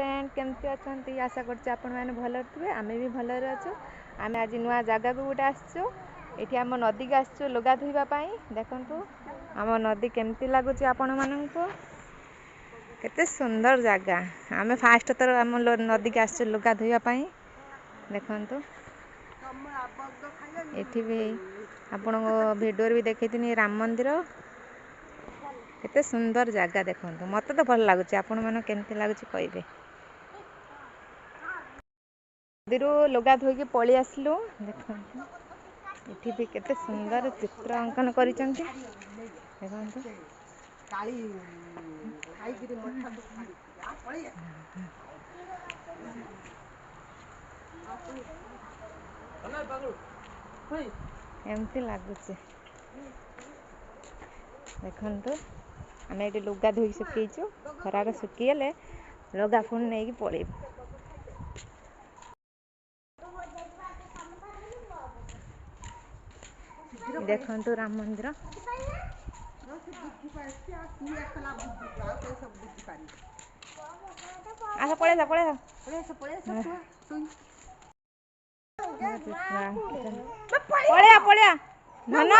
friend केमती अच्छा आशा कर भल थे आम भी भलरे अच्छु आम आज नुआ जगह को गोटे आसचु ये आम नदी की आसचु लुगा धोवाई देखु आम नदी केमती लगुच आपण मानू केते सुंदर जगह आम फास्ट थर आम नदी की आसचु लुगा धोवाई देखु ये भी आपण भिडियो भी देखी राम मंदिर केते सुंदर जगह देखु मत तो भल लगुच आपण मन केमती लगुच कहे नदी लुगा धोईकी पलि आसलु देखु ये भी केते सुंदर चित्र अंकन कर एमती लगुच देखु आम ये लुगा धोई सुखीचु खरार सुखीगले लुगा पुणी नहीं पलू देखु राम मंदिर आस पलैसा पलैया धन